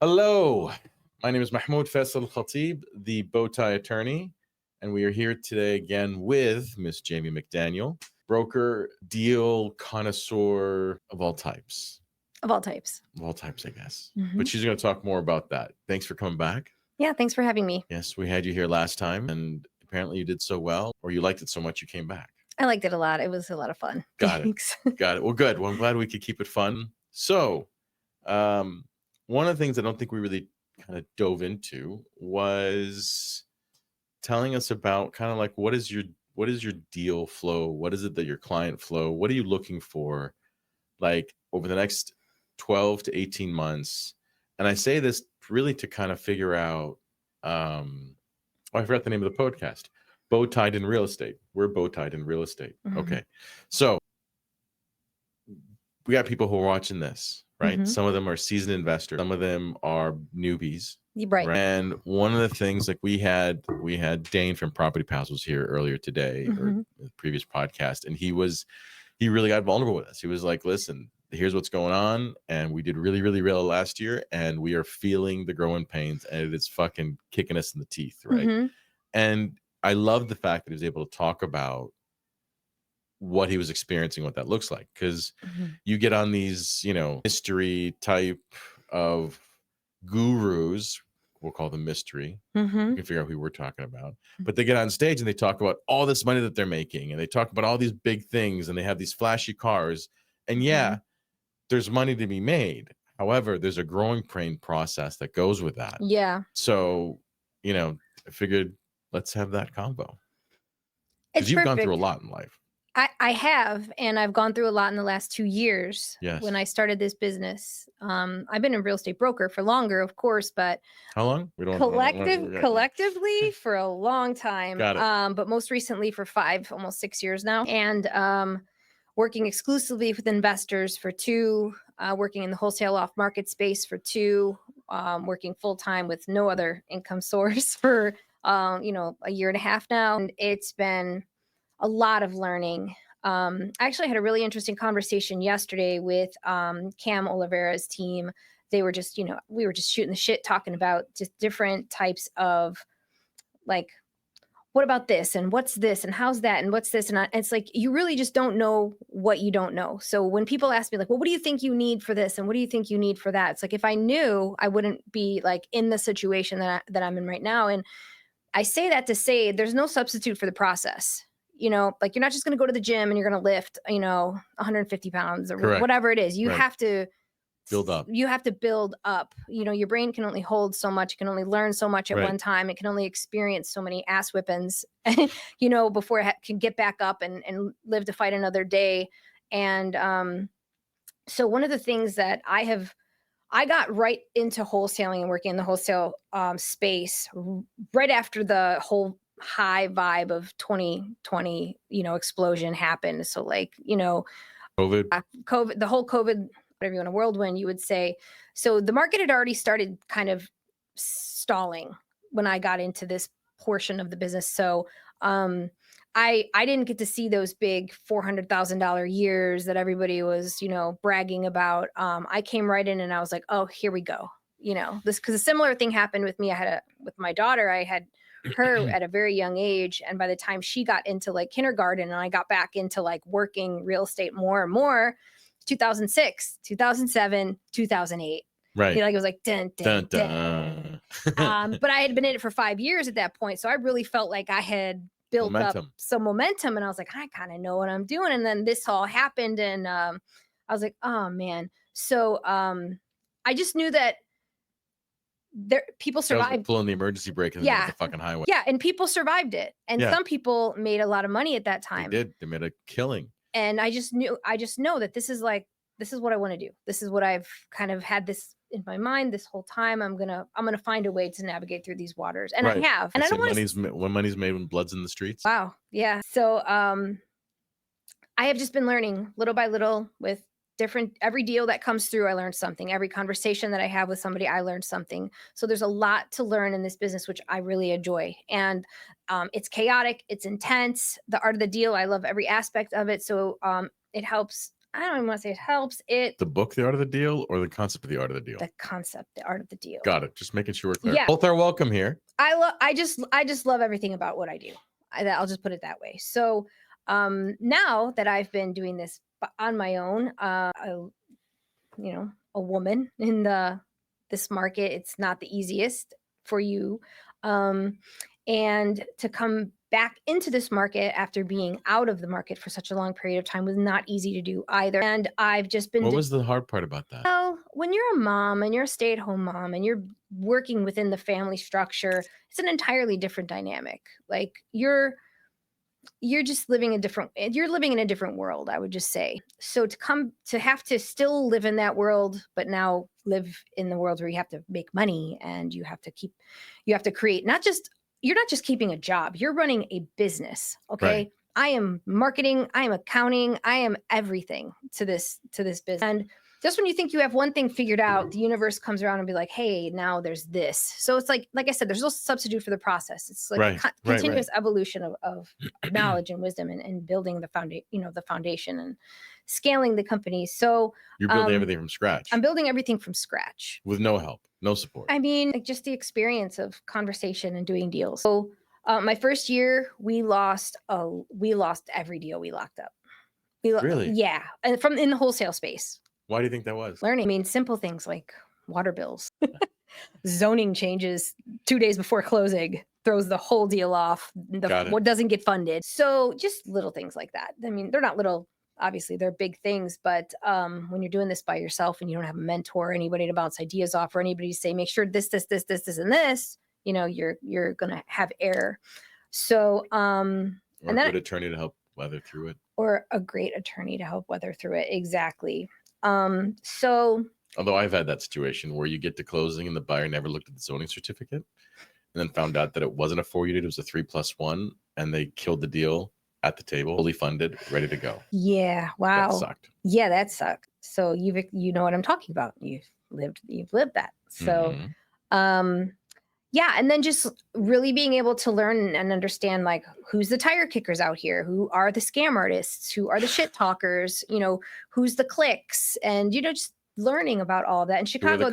Hello, my name is Mahmoud Faisal Elkhatib, the Bowtie Attorney, and we are here today again with Miss Jamie McDaniel, broker, deal connoisseur of all types. Of all types. Of all types, I guess. Mhm. But she's going to talk more about that. Thanks for coming back. Yeah, thanks for having me. Yes, we had you here last time, and apparently you did so well, or you liked it so much you came back. I liked it a lot. It was a lot of fun. Got Thanks. it. Got it. Well, good. Well, I'm glad we could keep it fun. So, one of the things I don't think we really kind of dove into was telling us about kind of like what is your deal flow? What is it that your client flow? What are you looking for like over the next 12 to 18 months? And I say this really to kind of figure out I forgot the name of the podcast. Bow tied in real estate. We're bow tied in real estate. Mhm. Okay. So we got people who are watching this, right? Mhm. Some of them are seasoned investors. Some of them are newbies. Right. And one of the things, like we had Dane from Property Pals was here earlier today or Mhm. the previous podcast, and he really got vulnerable with us. He was like, "Listen, here's what's going on, and we did really, really well last year, and we are feeling the growing pains, and it's fucking kicking us in the teeth, right?" Mhm. And I love the fact that he was able to talk about what he was experiencing, what that looks like, because Mhm. you get on these, mystery type of gurus, we'll call them mystery. You Mhm. can figure out who we're talking about. But they get on stage and they talk about all this money that they're making, and they talk about all these big things, and they have these flashy cars. And yeah, there's money to be made. However, there's a growing pain process that goes with that. Yeah. So, I figured let's have that combo. It's Because you've gone through a perfect. lot in life. I have, and I've gone through a lot in the last 2 years. Yes. When I started this business. I've been a real estate broker for longer, of course, but How long? We don't collectively for a long time. Got it. But most recently for 5, almost 6 years now. And working exclusively with investors for 2, working in the wholesale off-market space for 2, working full-time with no other income source for a year and a half now. And it's been a lot of learning. I actually had a really interesting conversation yesterday with Cam Oliveira's team. They were just, we were just shooting the shit, talking about just different types of like, what about this and what's this and how's that and what's this, and it's like you really just don't know what you don't know. So when people ask me like, well, what do you think you need for this and what do you think you need for that, it's like if I knew, I wouldn't be like in the situation that I'm in right now. And I say that to say there's no substitute for the process. Like you're not just going to go to the gym and you're going to lift 150 pounds or Correct. whatever it is. You Right. have to Build up. You have to build up. Your brain can only hold so much. It can only learn so much at Right. one time. It can only experience so many ass whippings, before it can get back up and live to fight another day. And so one of the things that I got right into wholesaling and working in the wholesale space right after the whole high vibe of 2020, explosion happened. So COVID, the whole COVID, whatever you want, a whirlwind, you would say. So the market had already started kind of stalling when I got into this portion of the business. So I didn't get to see those big $400,000 years that everybody was, bragging about. I came right in and I was like, oh, here we go. This, because a similar thing happened with me. With my daughter, I had her at a very young age. And by the time she got into like kindergarten and I got back into like working real estate more and more, 2006, 2007, 2008. Right. It was like, dun, dun, dun. But I had been in it for 5 years at that point. So I really felt like I had built up some momentum and I was like, I kind of know what I'm doing. And then this all happened and I was like, oh man. So I just knew that people survived. Like pulling the emergency brake in the fucking highway. Yeah, and people survived it. And some people made a lot of money at that time. They did. They made a killing. And I just know that this is what I want to do. This is what I've kind of had this in my mind this whole time. I'm gonna find a way to navigate through these waters, and right. I have. And I don't want to. When money's made, when blood's in the streets. Wow. Yeah. So I have just been learning little by little with every deal that comes through. I learned something. Every conversation that I have with somebody, I learned something. So there's a lot to learn in this business, which I really enjoy. And it's chaotic. It's intense. The art of the deal. I love every aspect of it. So it helps. I don't even want to say it helps. It The book, The Art of the Deal, or the concept of The Art of the Deal? The concept, the art of the deal. Got it. Just making sure we're clear. Yeah. Both are welcome here. I just love everything about what I do. I'll just put it that way. So now that I've been doing this on my own, a woman in this market, it's not the easiest for you. And to come back into this market after being out of the market for such a long period of time was not easy to do either. And I've just been What was the hard part about that? well, when you're a mom and you're a stay-at-home mom and you're working within the family structure, it's an entirely different dynamic. Like you're just living you're living in a different world, I would just say. So to have to still live in that world, but now live in the world where you have to make money and you have to create you're not just keeping a job, you're running a business. Okay. Right. I am marketing, I am accounting, I am everything to this business. And just when you think you have one thing figured out, the universe comes around and be like, hey, now there's this. So it's like I said, there's no substitute for the process. It's like Right, continuous evolution of knowledge and wisdom and building the foundation and scaling the company. So You're building everything from scratch. I'm building everything from scratch. With no help, no support. I mean, like just the experience of conversation and doing deals. So my first year, we lost every deal we locked up. Really? Yeah, and in the wholesale space. Why do you think that was? Learning. I mean, simple things like water bills, zoning changes 2 days before closing throws the whole deal off. What doesn't get funded. So just little things like that. I mean, they're not little. Obviously, they're big things, but when you're doing this by yourself and you don't have a mentor or anybody to bounce ideas off or anybody to say, make sure this, and this, you're gonna have error. So or a good attorney to help weather through it. Or a great attorney to help weather through it. Exactly. So although I've had that situation where you get to closing and the buyer never looked at the zoning certificate and then found out that it wasn't a 4 unit, it was a 3+1, and they killed the deal at the table, fully funded, ready to go. Yeah. Wow. That sucked. Yeah, that sucked. So you know what I'm talking about. You've lived that. So yeah, and then just really being able to learn and understand like who's the tire kickers out here, who are the scam artists, who are the shit talkers, who's the clicks, and just learning about all of that. In Chicago,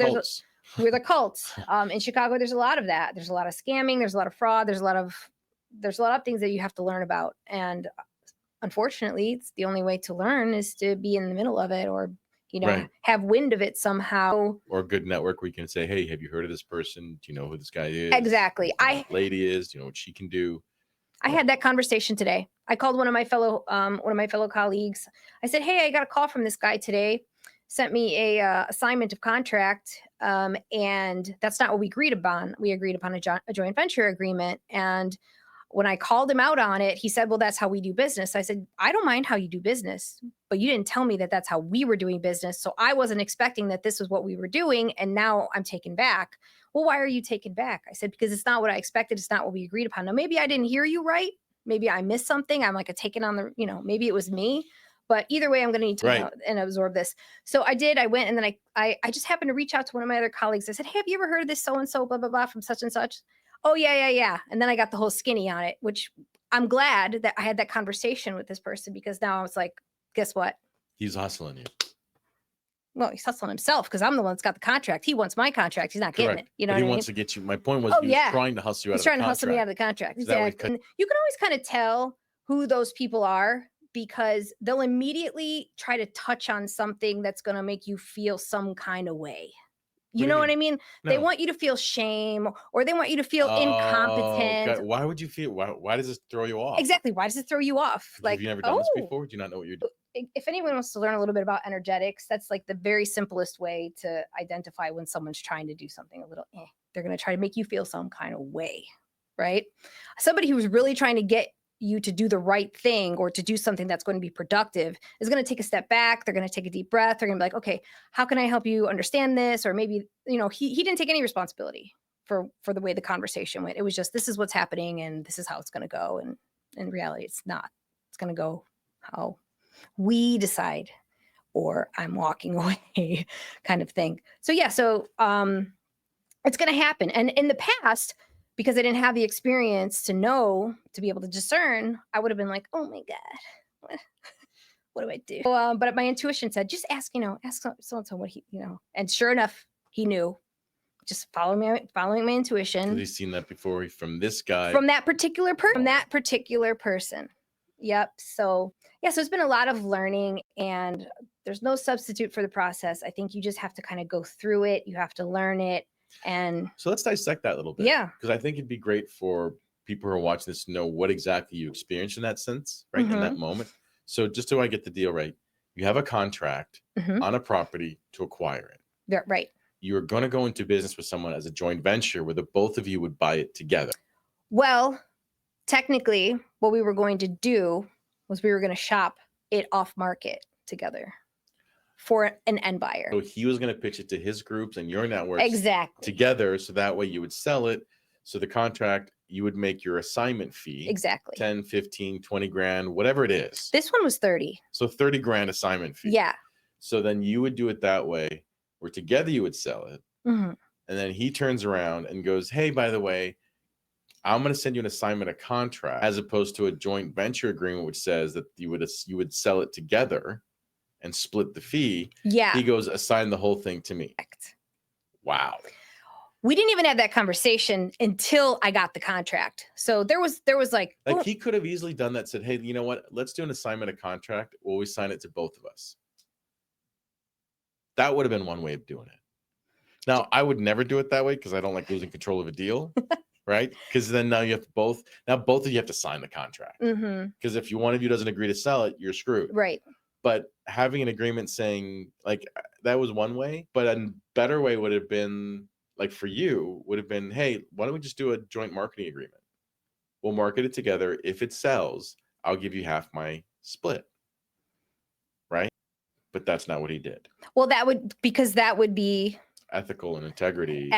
we're the cults. In Chicago, there's a lot of that. There's a lot of scamming. There's a lot of fraud. There's a lot of things that you have to learn about. And unfortunately, it's the only way to learn is to be in the middle of it or have wind of it somehow. Or a good network where you can say, hey, have you heard of this person? Do you know who this guy is? Exactly. Lady is, do you know what she can do? I had that conversation today. I called one of my fellow colleagues. I said, hey, I got a call from this guy today. Sent me a assignment of contract. And that's not what we agreed upon. We agreed upon a joint venture agreement. And when I called him out on it, he said, well, that's how we do business. I said, I don't mind how you do business, but you didn't tell me that that's how we were doing business. So I wasn't expecting that this was what we were doing. And now I'm taken back. Well, why are you taken back? I said, because it's not what I expected. It's not what we agreed upon. Now, maybe I didn't hear you right. Maybe I missed something. I'm like a taken on maybe it was me. But either way, I'm going to need to and absorb this. So I did. I went and then I just happened to reach out to one of my other colleagues. I said, hey, have you ever heard of this so-and-so, blah, blah, blah, from such and such? Oh, yeah. And then I got the whole skinny on it, which I'm glad that I had that conversation with this person because now I was like, guess what? He's hustling you. Well, he's hustling himself because I'm the one that's got the contract. He wants my contract. He's not getting it. You know but he what wants I mean? to get you. My point was he was trying to hustle you out of the contract. He's trying to hustle me out of the contract. Exactly. And you can always kind of tell who those people are because they'll immediately try to touch on something that's going to make you feel some kind of way. You know what I mean? No. They want you to feel shame or they want you to feel incompetent. God. Why would you feel? Why does this throw you off? Exactly. Why does it throw you off? Have you never done this before? Do you not know what you're doing? If anyone wants to learn a little bit about energetics, that's like the very simplest way to identify when someone's trying to do something a little, they're going to try to make you feel some kind of way, right? Somebody who's really trying to get you to do the right thing or to do something that's going to be productive is going to take a step back. They're going to take a deep breath. They're going to be like, okay, how can I help you understand this? Or maybe, he didn't take any responsibility for the way the conversation went. It was just, this is what's happening and this is how it's going to go. And in reality, it's not. It's going to go how we decide or I'm walking away kind of thing. So yeah, so it's going to happen. And in the past, because I didn't have the experience to be able to discern, I would have been like, oh my God, what do I do? But my intuition said, just ask, ask so and so what he, and sure enough, he knew. Just following my intuition. Because he's seen that before from this guy. From that particular person. Yep. So yeah, so it's been a lot of learning, and there's no substitute for the process. I think you just have to kind of go through it. You have to learn it. And so let's dissect that a little bit. Yeah. Because I think it'd be great for people who are watching this to know what exactly you experienced in that sense, right? In that moment. So just so I get the deal right, you have a contract on a property to acquire it. Yeah, right. You're going to go into business with someone as a joint venture where the both of you would buy it together. Well, technically, what we were going to do was we were going to shop it off market together for an end buyer. So he was going to pitch it to his groups and your networks together, so that way you would sell it. So the contract, you would make your assignment fee. Exactly. 10, 15, 20 grand, whatever it is. This one was 30. So 30 grand assignment fee. Yeah. So then you would do it that way, where together you would sell it. And then he turns around and goes, hey, by the way, I'm going to send you an assignment, a contract, as opposed to a joint venture agreement, which says that you would sell it together and split the fee. Yeah. He goes, assign the whole thing to me. Correct. Wow. We didn't even have that conversation until I got the contract. So there was like he could have easily done that, said, hey, you know what? Let's do an assignment, a contract. We'll always sign it to both of us. That would have been one way of doing it. Now, I would never do it that way because I don't like losing control of a deal, right? Because then now both of you have to sign the contract. Because if one of you doesn't agree to sell it, you're screwed. Right. But having an agreement saying, like, that was one way, but a better way would have been, like, for you, would have been, hey, why don't we just do a joint marketing agreement? We'll market it together. If it sells, I'll give you half my split. Right? But that's not what he did. Well, that would be ethical and integrity.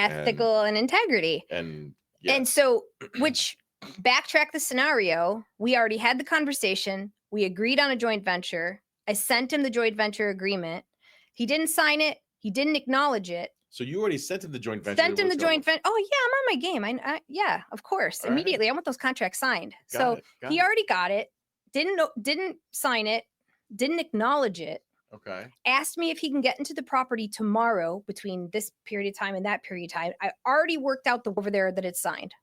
And so, which, backtrack the scenario, we already had the conversation. We agreed on a joint venture. I sent him the joint venture agreement. He didn't sign it. He didn't acknowledge it. So you already sent him the joint venture. Oh yeah, I'm on my game. Yeah, of course. All immediately, right. I want those contracts signed. Got he already got it. Didn't sign it. Didn't acknowledge it. Okay. Asked me if he can get into the property tomorrow between this period of time and that period of time. I already worked out over there that it's signed.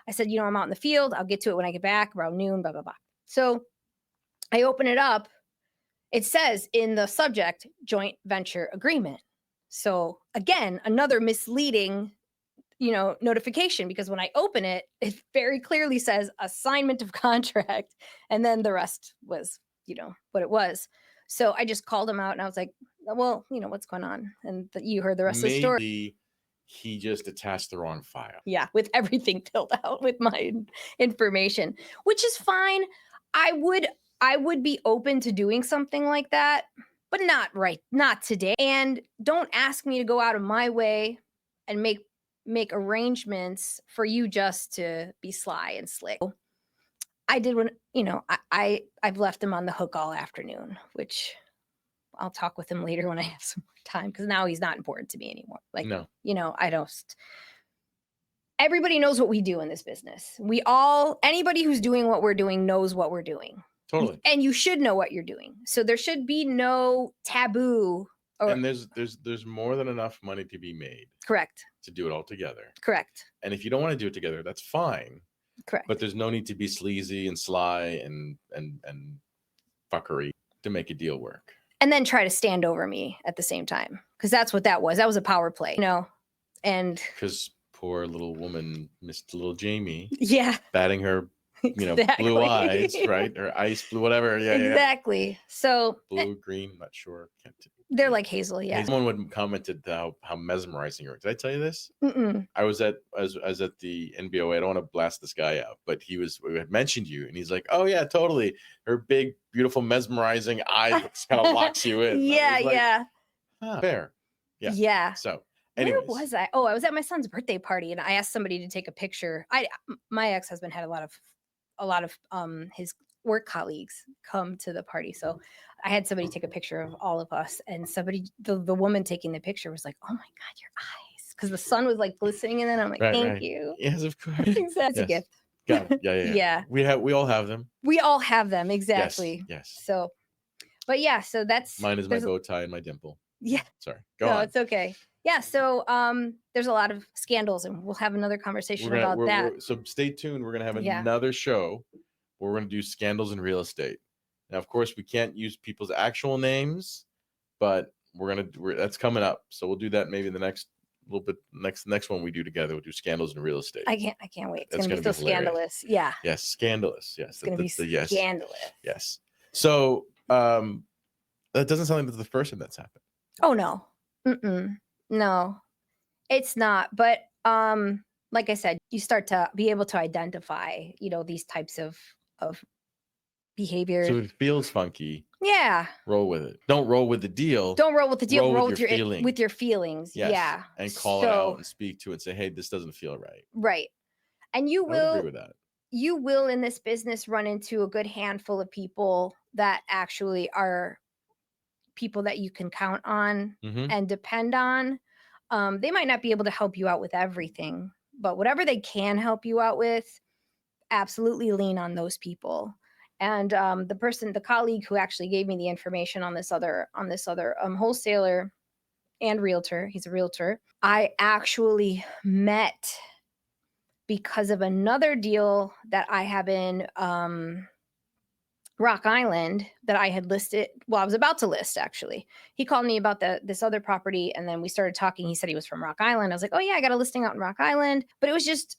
I said, I'm out in the field. I'll get to it when I get back around noon, blah, blah, blah. So I open it up. It says in the subject, joint venture agreement. So again, another misleading, notification, because when I open it, it very clearly says assignment of contract. And then the rest was, what it was. So I just called him out and I was like, well, what's going on? And you heard the rest of the story. Maybe he just attached the wrong file. Yeah, with everything filled out with my information, which is fine. I would be open to doing something like that, but not today. And don't ask me to go out of my way and make arrangements for you just to be sly and slick. I did when, I've left him on the hook all afternoon, which I'll talk with him later when I have some more time, because now he's not important to me anymore. Like, no. I don't. Everybody knows what we do in this business. Anybody who's doing what we're doing knows what we're doing. Totally. And you should know what you're doing. So there should be no taboo. And there's more than enough money to be made. Correct. To do it all together. Correct. And if you don't want to do it together, that's fine. Correct. But there's no need to be sleazy and sly and fuckery to make a deal work. And then try to stand over me at the same time, because that's what that was. That was a power play, and because poor little woman, Miss Little Jamie, batting her, blue eyes, right? Or ice blue, whatever. Yeah, exactly. So blue, green, not sure. They're like hazel. Yeah. Someone would commented how mesmerizing you were. Did I tell you this? Mm-mm. I was at the NBOA. I don't want to blast this guy out, but we had mentioned you, and he's like, "Oh yeah, totally. Her big, beautiful, mesmerizing eye kind of locks you in." Yeah. Fair. Yeah. Yeah. So, anyways. Where was I? Oh, I was at my son's birthday party, and I asked somebody to take a picture. My ex-husband had a lot of his work colleagues come to the party, so I had somebody take a picture of all of us, and the woman taking the picture was like, "Oh my God, your eyes," because the sun was like glistening, and then I'm like, "Thank you." Yes, of course. That's a gift. Got it. Yeah. Yeah. We all have them. We all have them, exactly. Yes. So, But yeah, so that's Mine is my bow tie and my dimple. yeah. Sorry. Go No, on. it's okay. Yeah, so there's a lot of scandals, and we'll have another conversation about that. So stay tuned. We're gonna have Yeah. another show where we're gonna do scandals in real estate. Now, of course, we can't use people's actual names, but that's coming up. So we'll do that maybe the next little bit. Next one we do together, we'll do scandals in real estate. I can't wait. It's That's gonna be so hilarious. scandalous. Yeah. Yes, scandalous. Yes, It's gonna be yes, scandalous. yes. So that doesn't sound like that's the first time that's happened. Oh no. No, it's not. But like I said, you start to be able to identify, these types of behaviors. So if it feels funky, yeah. roll with it. Don't roll with the deal. Don't roll with the deal. Roll with your feeling. with your feelings. Yes. Yeah. And call it out and speak to it and say, hey, this doesn't feel right. Right. And you I would agree with that. You will in this business run into a good handful of people that actually are people that you can count on and depend on. They might not be able to help you out with everything, but whatever they can help you out with, absolutely lean on those people. And the colleague who actually gave me the information on this other wholesaler and realtor, he's a realtor, I actually met because of another deal that I have in Rock Island that I had listed. Well, I was about to list, actually. He called me about this other property, and then we started talking. He said he was from Rock Island. I was like, oh yeah, I got a listing out in Rock Island. But it was just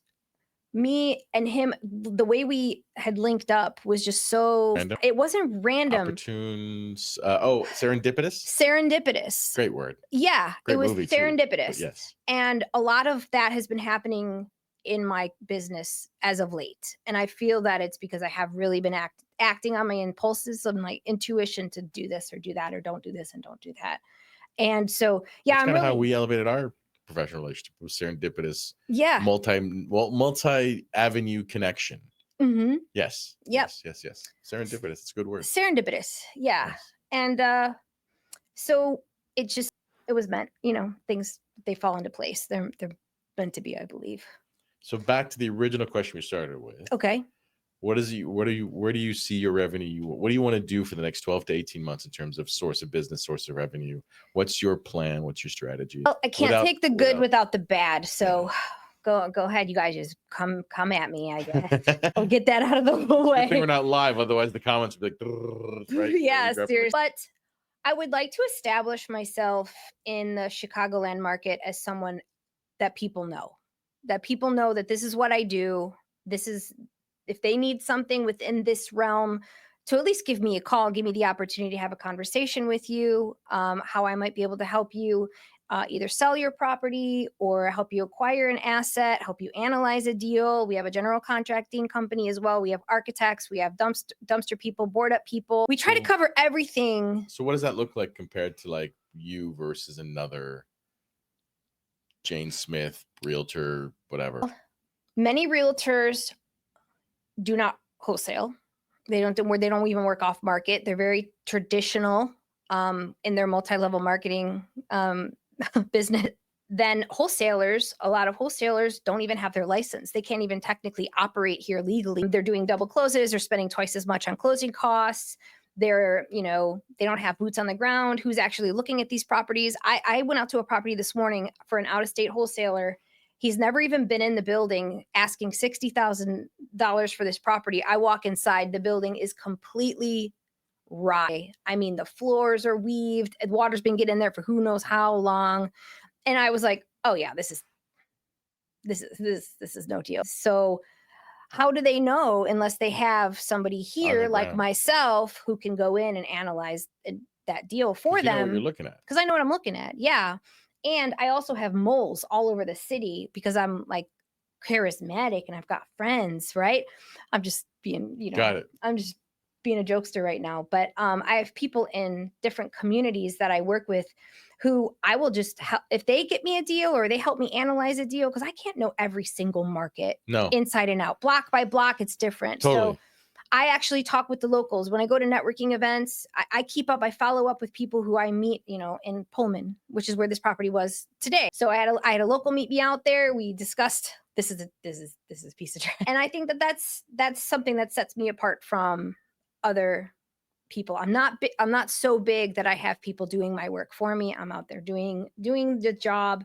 me and him. The way we had linked up was just so random. It wasn't random. Opportunes. Serendipitous. Serendipitous. Great word. Yeah, Great it was movie serendipitous. Too, yes. And a lot of that has been happening in my business as of late. And I feel that it's because I have really been acting on my impulses and my intuition to do this or do that, or don't do this and don't do that. And so, yeah, that's kind of how we elevated our professional relationship, with serendipitous. Yeah. Multi avenue connection. Yes. Yep. Yes. Serendipitous. It's a good word. Serendipitous. Yeah. Yes. And so it was meant, things, they fall into place. They're meant to be, I believe. So back to the original question we started with. Okay. Where do you see your revenue? What do you want to do for the next 12 to 18 months in terms of source of business, source of revenue? What's your plan? What's your strategy? Well, I can't take the good without the bad. So go ahead. You guys just come at me, I guess. I'll get that out of the way. I think we're not live. Otherwise the comments would be like, right? Yeah, seriously. But I would like to establish myself in the Chicagoland market as someone that people know. That people know that this is what I do. This is, if they need something within this realm, to at least give me a call, give me the opportunity to have a conversation with you, how I might be able to help you either sell your property or help you acquire an asset, help you analyze a deal. We have a general contracting company as well. We have architects, we have dumpster people, board up people. We try to cover everything. So what does that look like compared to like you versus another Jane Smith, realtor, whatever? Many realtors do not wholesale. They don't even work off market. They're very traditional in their multi-level marketing business. Then wholesalers, a lot of wholesalers don't even have their license. They can't even technically operate here legally. They're doing double closes. They're spending twice as much on closing costs. They're, they don't have boots on the ground. Who's actually looking at these properties? I went out to a property this morning for an out-of-state wholesaler. He's never even been in the building, asking $60,000 for this property. I walk inside, the building is completely rye. I mean, the floors are weaved. The water's been getting in there for who knows how long. And I was like, oh yeah, this is no deal. So how do they know unless they have somebody here like myself who can go in and analyze that deal for them? You know what you're looking at. Because I know what I'm looking at. Yeah. And I also have moles all over the city because I'm like charismatic and I've got friends, right? I'm just being, Got it. I'm just being a jokester right now. But I have people in different communities that I work with who I will just help if they get me a deal or they help me analyze a deal, because I can't know every single market inside and out. Block by block, it's different. Totally. So I actually talk with the locals. When I go to networking events, I follow up with people who I meet, in Pullman, which is where this property was today. So I had a local meet me out there. We discussed this is a piece of trash. And I think that's something that sets me apart from other people. I'm not so big that I have people doing my work for me. I'm out there doing the job.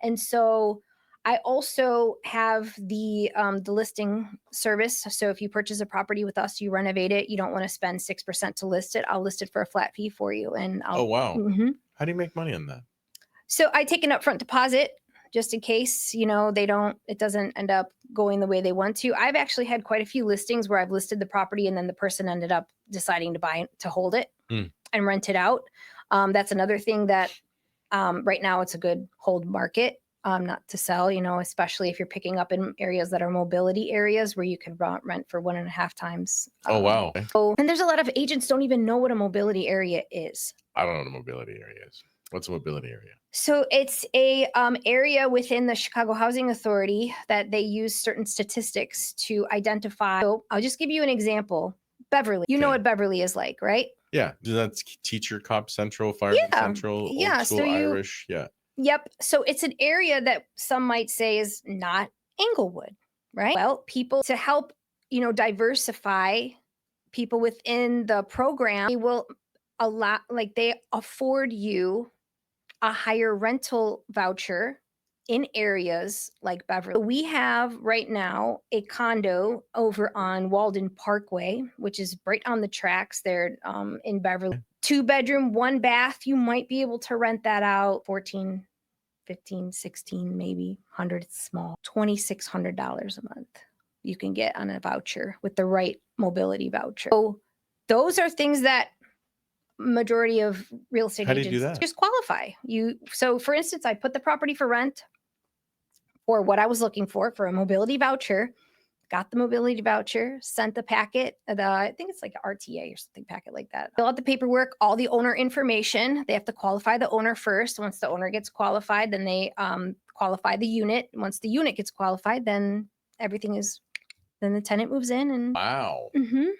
And so I also have the listing service. So if you purchase a property with us, you renovate it, you don't want to spend 6% to list it, I'll list it for a flat fee for you. And Oh, wow. Mhm. How do you make money on that? So I take an upfront deposit just in case, it doesn't end up going the way they want to. I've actually had quite a few listings where I've listed the property and then the person ended up deciding to hold it Mm. and rent it out. That's another thing that right now it's a good hold market, not to sell, especially if you're picking up in areas that are mobility areas where you can rent for 1.5 times. Oh, wow. And there's a lot of agents don't even know what a mobility area is. I don't know what a mobility area is. What's a mobility area? So it's a area within the Chicago Housing Authority that they use certain statistics to identify. So I'll just give you an example. Beverly, you know Okay. what Beverly is like, right? Yeah. That's teacher, cop central, fireman central, Yeah, old school Irish. Yeah. Yep. So it's an area that some might say is not Inglewood, right? Well, people to help, diversify people within the program, they will they afford you a higher rental voucher in areas like Beverly. We have right now a condo over on Walden Parkway, which is right on the tracks there in Beverly. 2-bedroom, 1 bath. You might be able to rent that out 14, 15, 16, maybe 100. It's small. $2,600 a month you can get on a voucher with the right mobility voucher. So those are things that majority of real estate How do you agents do that? just qualify. So for instance, I put the property for rent for what I was looking for a mobility voucher, got the mobility voucher, sent the packet, I think it's like an RTA or something packet like that. Fill out the paperwork, all the owner information. They have to qualify the owner first. Once the owner gets qualified, then they qualify the unit. Once the unit gets qualified, then then the tenant moves in and Wow. Mhm.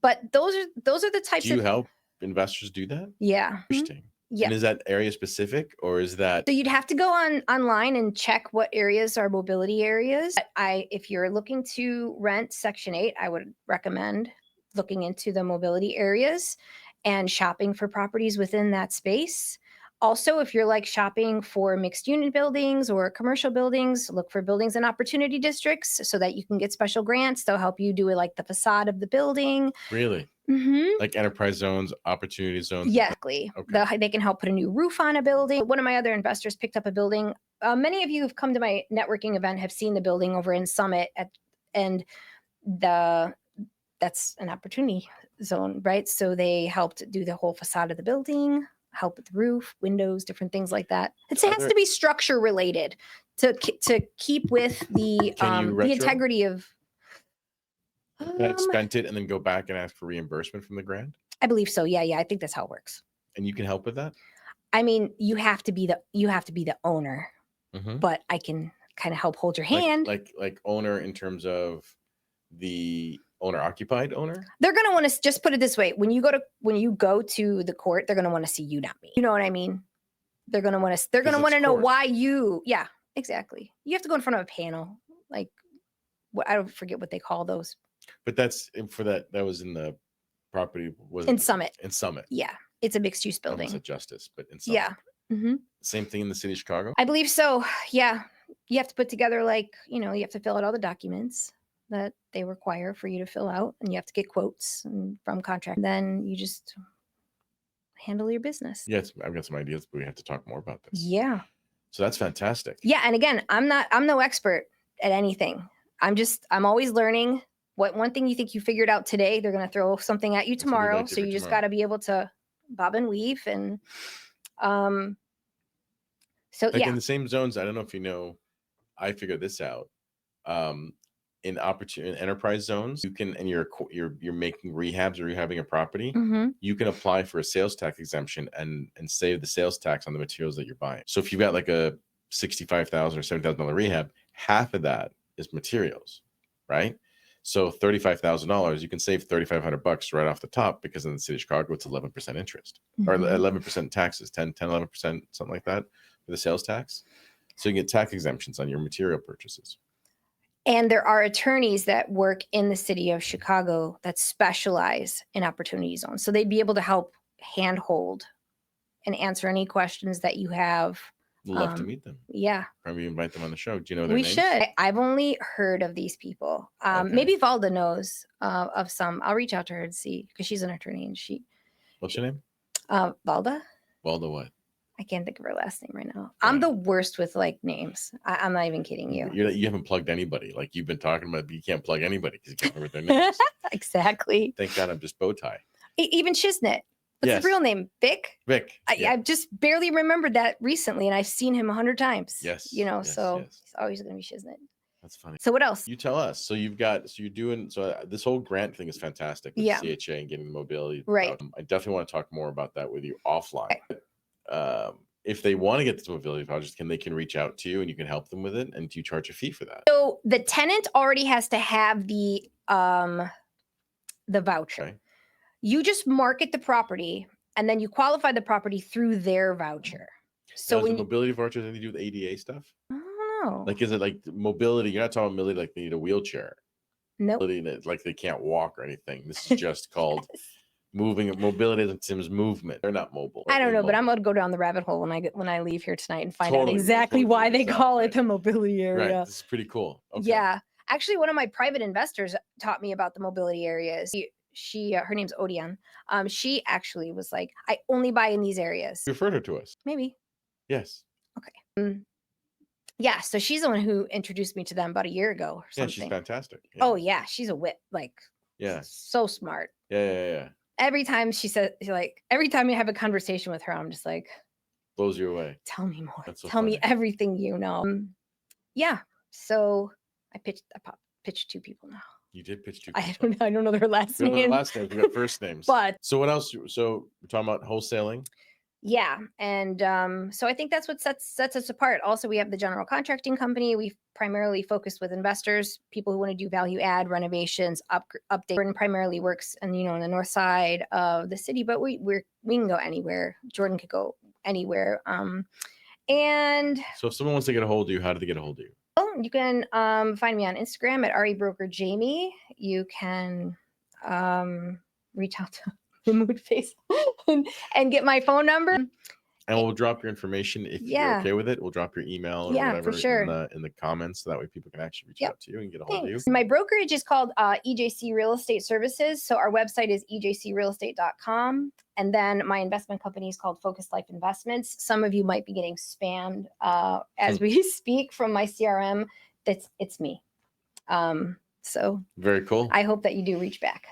But those are the types Do you of help investors do that? Yeah. Interesting. Yeah. And is that area specific or is that? So you'd have to go online and check what areas are mobility areas. If you're looking to rent Section 8, I would recommend looking into the mobility areas and shopping for properties within that space. Also, if you're like shopping for mixed unit buildings or commercial buildings, look for buildings in opportunity districts so that you can get special grants. They'll help you do it like the facade of the building. Really? Mm-hmm. Like enterprise zones, opportunity zones? Yeah, exactly. Okay. They can help put a new roof on a building. One of my other investors picked up a building. Many of you who've come to my networking event have seen the building over in Summit and that's an opportunity zone, right? So they helped do the whole facade of the building, help with the roof, windows, different things like that. It has to be structure related to keep with the integrity of. Spent it and then go back and ask for reimbursement from the grant? I believe so. Yeah. I think that's how it works. And you can help with that? I mean, you have to be the owner, but I can kind of help hold your hand. Like owner in terms of the owner occupied owner? They're going to want to just put it this way. When you go to the court, they're going to want to see you, not me. You know what I mean? They're going to want to know why yeah, exactly. You have to go in front of a panel. Like I don't forget what they call those. But that's for that was in the property in Summit. In Summit. Yeah. It's a mixed use building. It's Justice, but in Summit. Yeah. Mm-hmm. Same thing in the city of Chicago? I believe so. Yeah. You have to put together you have to fill out all the documents that they require for you to fill out, and you have to get quotes from contract. Then you just handle your business. Yes, I've got some ideas, but we have to talk more about this. Yeah. So that's fantastic. Yeah. And again, I'm no expert at anything. I'm always learning. One thing you think you figured out today, they're going to throw something at you tomorrow. So you just got to be able to bob and weave. And so in the same zones, I don't know if you know, I figured this out. In enterprise zones, you can, and you're making rehabs or you're having a property, you can apply for a sales tax exemption and save the sales tax on the materials that you're buying. So if you've got like a $65,000 or $70,000 rehab, half of that is materials, right? So $35,000, you can save $3,500 right off the top, because in the city of Chicago, it's 11% interest or 11% taxes, 11%, something like that for the sales tax. So you can get tax exemptions on your material purchases. And there are attorneys that work in the city of Chicago that specialize in opportunity zones. So they'd be able to help handhold and answer any questions that you have. Love to meet them. Yeah. Probably invite them on the show. Do you know their We names? should. I've only heard of these people. Okay. Maybe Valda knows of some. I'll reach out to her and see, because she's an attorney and What's your name? Valda. Valda what? I can't think of her last name right now. Right. I'm the worst with like names. I'm not even kidding you. You haven't plugged anybody. Like you've been talking about, but you can't plug anybody because you can't remember their names. Exactly. Thank God I'm just bow tie. Even Shiznit. What's his real name? Vic? Vic. I just barely remembered that recently, and I've seen him 100 times. Yes. You know, yes, so yes. he's always going to be Shiznit. That's funny. So what else? You tell us. So you're doing, this whole grant thing is fantastic with CHA and getting mobility. Right. I definitely want to talk more about that with you offline. Okay. If they want to get this mobility vouchers, they can reach out to you and you can help them with it. And do you charge a fee for that? So the tenant already has to have the voucher. Okay. You just market the property and then you qualify the property through their voucher. So when the mobility vouchers anything to do with ADA stuff? I don't know. Like, is it like mobility? You're not talking mobility like they need a wheelchair. No. Nope. Like they can't walk or anything. This is just called moving. Mobility is movement. They're not mobile. I don't know, mobile. but I'm going to go down the rabbit hole when I leave here tonight and find out exactly why they call it the mobility area. Right. This is pretty cool. Okay. Yeah. Actually, one of my private investors taught me about the mobility areas. She her name's Odian. She actually was like, I only buy in these areas. You referred her to us. Maybe. Yes. Okay. Yeah, so she's the one who introduced me to them about a year ago or something. Yeah, she's fantastic. Yeah. Oh yeah, she's a wit, like so smart. Yeah. Every time every time you have a conversation with her, I'm just like, blows you away. Tell me more. So Tell me everything you know. Yeah. So I pitched 2 people now. You did pitch 2 people. I don't know their last names. Their last names. We got first names. But so what else? So we're talking about wholesaling. Yeah. And so I think that's what sets us apart. Also, we have the general contracting company. We primarily focus with investors, people who want to do value add renovations, update. Jordan primarily works in the north side of the city, but we can go anywhere. Jordan could go anywhere. And so if someone wants to get a hold of you, how do they get a hold of you? Oh, you can find me on Instagram at REBrokerJamie. You can reach out to Mahmoud Faisal and get my phone number. And we'll drop your information if you're okay with it. We'll drop your email or whatever for sure. in the comments, so that way people can actually reach out to you and get a hold of you. My brokerage is called EJC Real Estate Services. So our website is ejcrealestate.com. And then my investment company is called Focus Life Investments. Some of you might be getting spammed as we speak from my CRM. It's me. So very cool. I hope that you do reach back.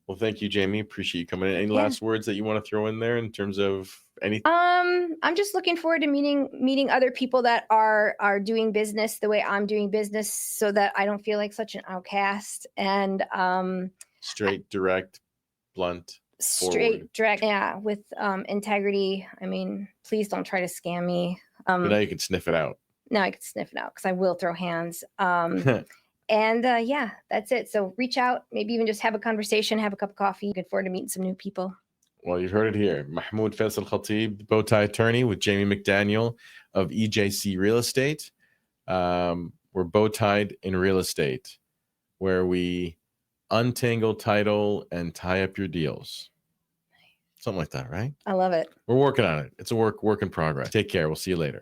Well, thank you, Jamie. Appreciate you coming in. Any last words that you want to throw in there in terms of anything? I'm just looking forward to meeting other people that are doing business the way I'm doing business, so that I don't feel like such an outcast. And straight, direct, blunt, straight, direct, with integrity. I mean, please don't try to scam me. But now you can sniff it out. Now I can sniff it out because I will throw hands. And that's it. So reach out, maybe even just have a conversation, have a cup of coffee. Looking forward to meeting some new people. Well, you've heard it here. Mahmoud Faisal Elkhatib, bow tie attorney with Jamie McDaniel of EJC Real Estate. We're bow tied in real estate, where we untangle title and tie up your deals. Something like that, right? I love it. We're working on it. It's a work in progress. Take care. We'll see you later.